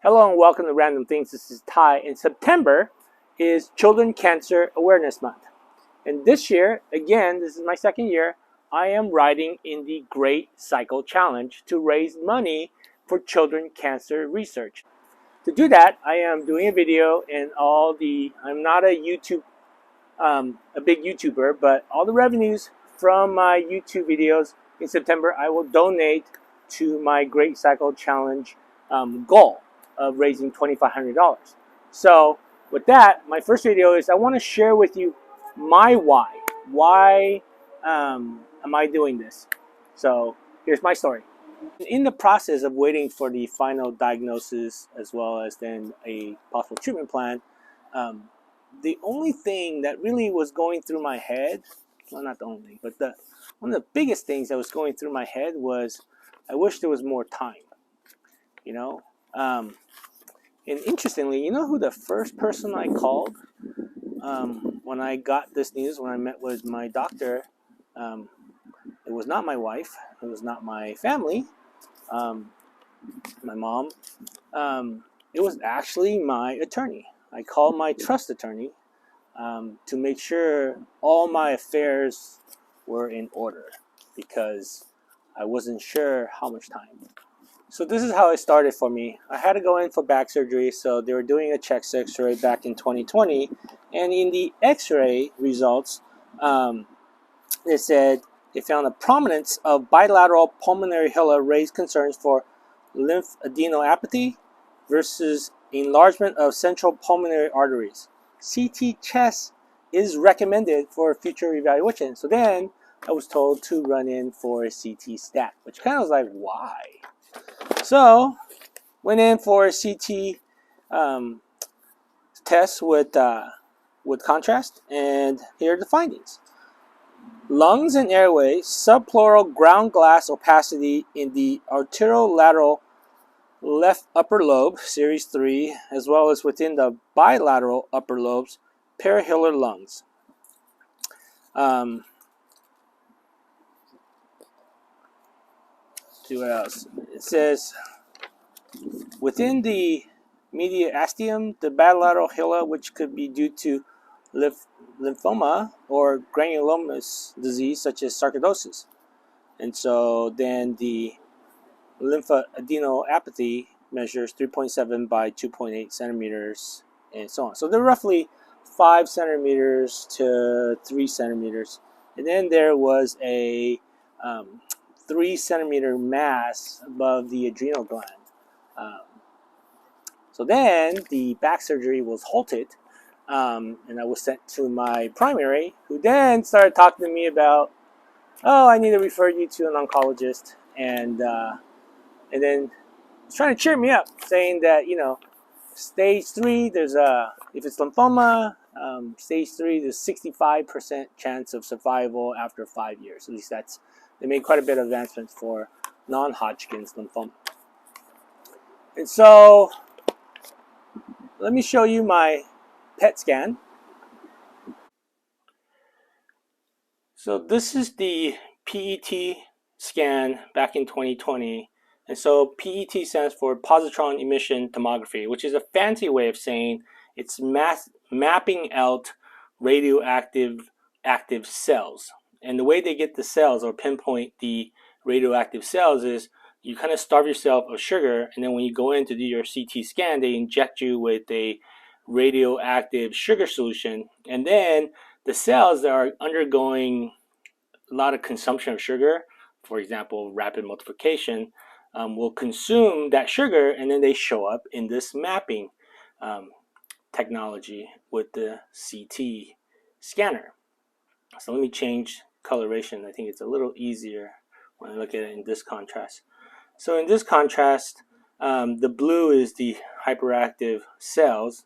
Hello and welcome to Random Things. This is Ty. In September is Children Cancer Awareness Month. And this year, again, this is my second year, I am riding in the Great Cycle Challenge to raise money for children cancer research. To do that, I am doing a video and I'm not a big YouTuber, but all the revenues from my YouTube videos in September, I will donate to my Great Cycle Challenge goal of raising $2,500. So with that, my first video is I want to share with you my why. Why am I doing this? So here's my story. In the process of waiting for the final diagnosis as well as then a possible treatment plan, the only thing that really was going through my head, well, not the only thing, but one of the biggest things that was going through my head was I wish there was more time, you know? And interestingly, you know who the first person I called when I got this news, when I met with my doctor? It was not my wife. It was not my family, my mom. It was actually my attorney. I called my trust attorney to make sure all my affairs were in order because I wasn't sure how much time. So this is how it started for me. I had to go in for back surgery, so they were doing a chest x-ray back in 2020, and in the x-ray results, they said they found a prominence of bilateral pulmonary hilloa raised concerns for lymphadenopathy versus enlargement of central pulmonary arteries. CT chest is recommended for future evaluation. So then I was told to run in for a CT stat, which kind of was like, why? So went in for a CT test with contrast, and here are the findings. Lungs and airway, subpleural ground glass opacity in the arterolateral left upper lobe, series 3, as well as within the bilateral upper lobes, parahilar lungs. See what else? It says, within the mediastinum, the bilateral hilloa, which could be due to lymphoma or granulomatous disease such as sarcoidosis. And so then the lymphadenopathy measures 3.7 by 2.8 centimeters and so on. So they're roughly 5 centimeters to 3 centimeters. And then there was a 3 centimeter mass above the adrenal gland. So then the back surgery was halted, and I was sent to my primary, who then started talking to me about, oh, I need to refer you to an oncologist, and then was trying to cheer me up, saying that, stage 3, if it's lymphoma, stage 3, there's 65% chance of survival after 5 years. At least they made quite a bit of advancements for non-Hodgkin's lymphoma. And so let me show you my PET scan. So this is the PET scan back in 2020. And so PET stands for positron emission tomography, which is a fancy way of saying it's mapping out radioactive active cells. And the way they get the cells or pinpoint the radioactive cells is you kind of starve yourself of sugar, and then when you go in to do your CT scan, they inject you with a radioactive sugar solution, and then the cells that are undergoing a lot of consumption of sugar, for example, rapid multiplication, will consume that sugar, and then they show up in this mapping technology with the CT scanner. So let me change coloration. I think it's a little easier when I look at it in this contrast. So in this contrast, the blue is the hyperactive cells.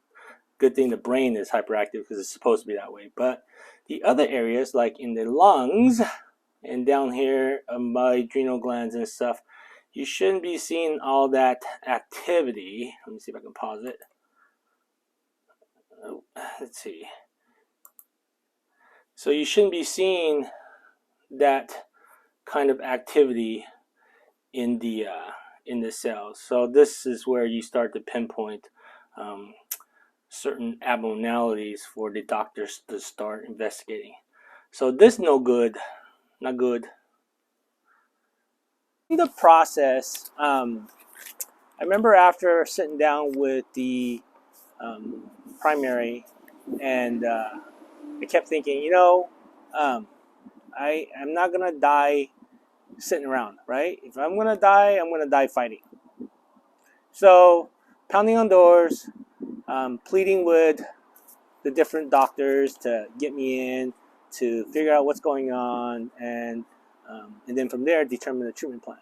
Good thing the brain is hyperactive because it's supposed to be that way. But the other areas, like in the lungs and down here my adrenal glands and stuff, you shouldn't be seeing all that activity. Let me see if I can pause it. Let's see. So you shouldn't be seeing that kind of activity in the in the cells. So this is where you start to pinpoint certain abnormalities for the doctors to start investigating. So this no good, not good. In the process, I remember after sitting down with the primary, and I kept thinking, I'm not gonna die sitting around, right? If I'm gonna die fighting. So pounding on doors, pleading with the different doctors to get me in, to figure out what's going on, and then from there determine the treatment plan.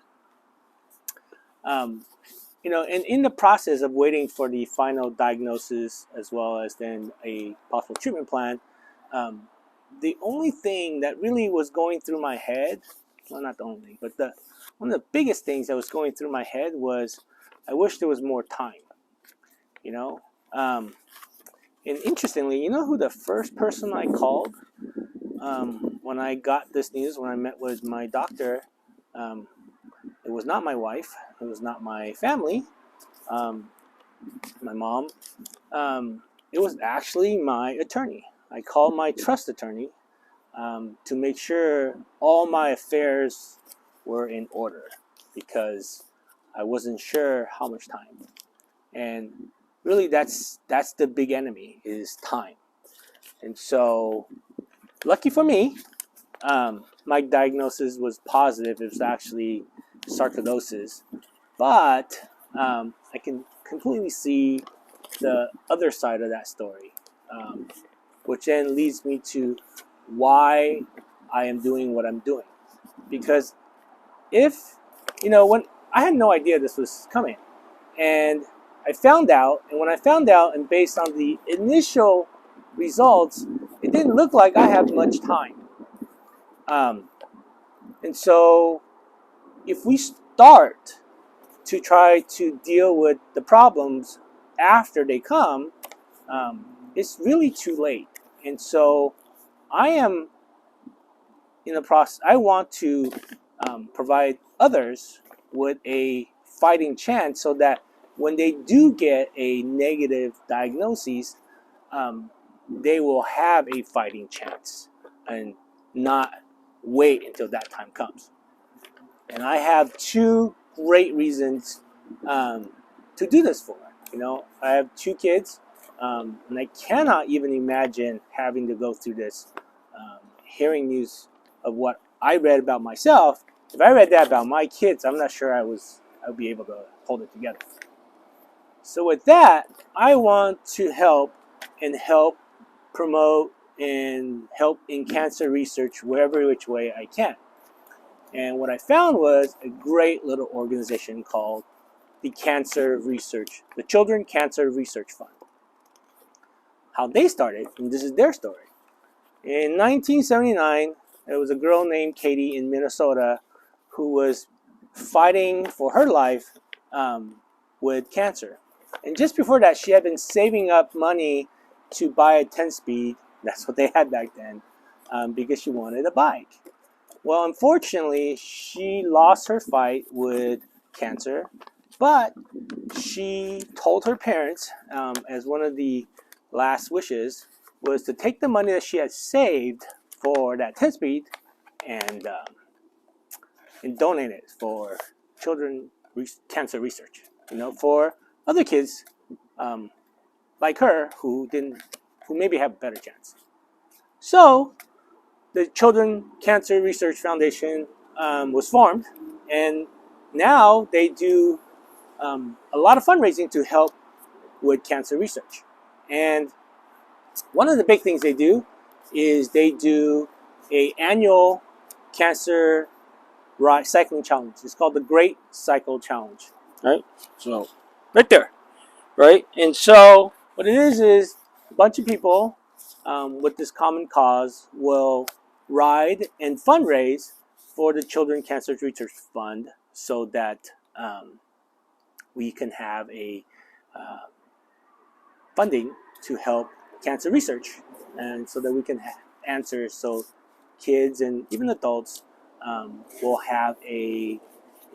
And in the process of waiting for the final diagnosis as well as then a possible treatment plan, the only thing that really was going through my head, well, not the only, but one of the biggest things that was going through my head was, I wish there was more time. And interestingly, you know who the first person I called when I got this news, when I met with my doctor? It was not my wife. It was not my family, my mom. It was actually my attorney. I called my trust attorney to make sure all my affairs were in order, because I wasn't sure how much time. And really, that's the big enemy, is time. And so, lucky for me, my diagnosis was positive. It was actually sarcoidosis. But I can completely see the other side of that story, which then leads me to why I am doing what I'm doing. Because when I had no idea this was coming, and I found out, and when I found out, and based on the initial results, it didn't look like I had much time. And so, if we start to try to deal with the problems after they come, it's really too late. And so, I am in the process. I want to provide others with a fighting chance, so that when they do get a negative diagnosis, they will have a fighting chance and not wait until that time comes. And I have two great reasons to do this for. I have two kids, and I cannot even imagine having to go through this, hearing news of what I read about myself. If I read that about my kids, I'm not sure I would be able to hold it together. So with that, I want to help promote and help in cancer research wherever which way I can. And what I found was a great little organization called the Children Cancer Research Fund. How they started, and this is their story. In 1979, there was a girl named Katie in Minnesota who was fighting for her life with cancer. And just before that, she had been saving up money to buy a 10-speed. That's what they had back then, because she wanted a bike. Well, unfortunately, she lost her fight with cancer, but she told her parents, as one of the last wishes, was to take the money that she had saved for that 10-speed and donate it for children cancer research. For other kids like her who maybe have a better chance. So the Children Cancer Research Foundation was formed, and now they do a lot of fundraising to help with cancer research. And one of the big things they do is they do an annual cancer cycling challenge. It's called the Great Cycle Challenge. Right? So, right there. Right? And so, what it is a bunch of people with this common cause will ride and fundraise for the Children Cancer Research Fund, so that we can have a funding to help cancer research, and so that we can have answers, so kids and even adults will have a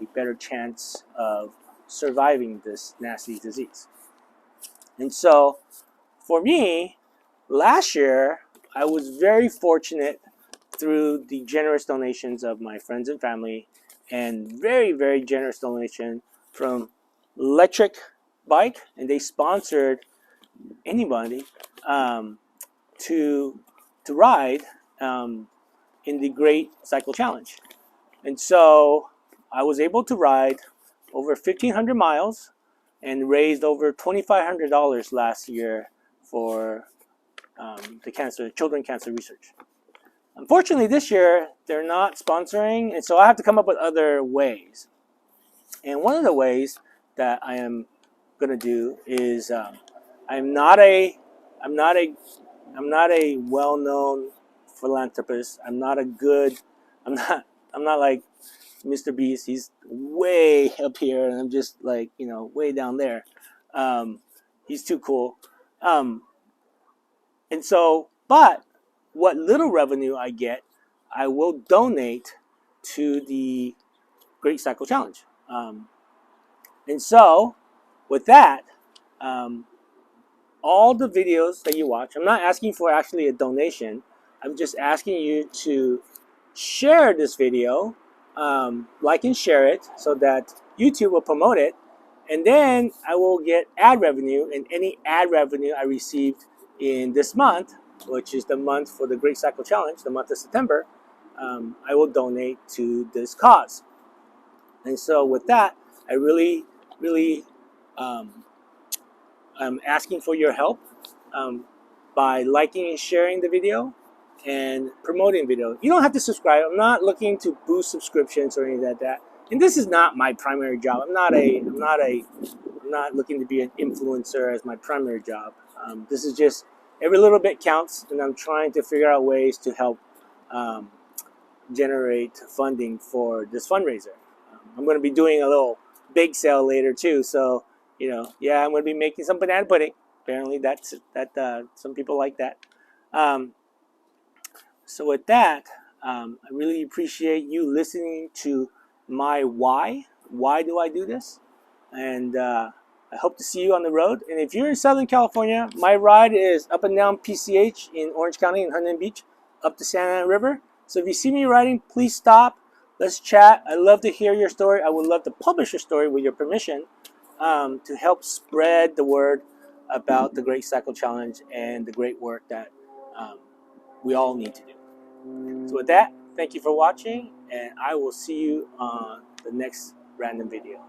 a better chance of surviving this nasty disease. And so for me, last year, I was very fortunate through the generous donations of my friends and family, and very, very generous donation from Electric Bike, and they sponsored anybody to ride in the Great Cycle Challenge. And so I was able to ride over 1,500 miles and raised over $2,500 last year for the children cancer research. Unfortunately, this year they're not sponsoring, and so I have to come up with other ways. And one of the ways that I am going to do is I'm not a well-known philanthropist. I'm not like Mr. Beast. He's way up here, and I'm just like, way down there. He's too cool. And so, but what little revenue I get, I will donate to the Great Cycle Challenge. And so, with that, all the videos that you watch, I'm not asking for actually a donation. I'm just asking you to share this video, like and share it so that YouTube will promote it. And then I will get ad revenue, and any ad revenue I received in this month, which is the month for the Great Cycle Challenge, the month of September, I will donate to this cause. And so with that, I really, I'm asking for your help by liking and sharing the video and promoting the video. You don't have to subscribe. I'm not looking to boost subscriptions or anything like that. And this is not my primary job. I'm not looking to be an influencer as my primary job. This is just every little bit counts, and I'm trying to figure out ways to help generate funding for this fundraiser. I'm going to be doing a little bake sale later too, so I'm going to be making some banana pudding. Apparently, some people like that. So with that, I really appreciate you listening to my why. Why do I do this? And I hope to see you on the road. And if you're in Southern California, my ride is up and down PCH in Orange County in Huntington Beach, up to Santa Ana River. So if you see me riding, please stop. Let's chat. I'd love to hear your story. I would love to publish your story with your permission to help spread the word about the Great Cycle Challenge and the great work that we all need to do. So with that, thank you for watching, and I will see you on the next random video.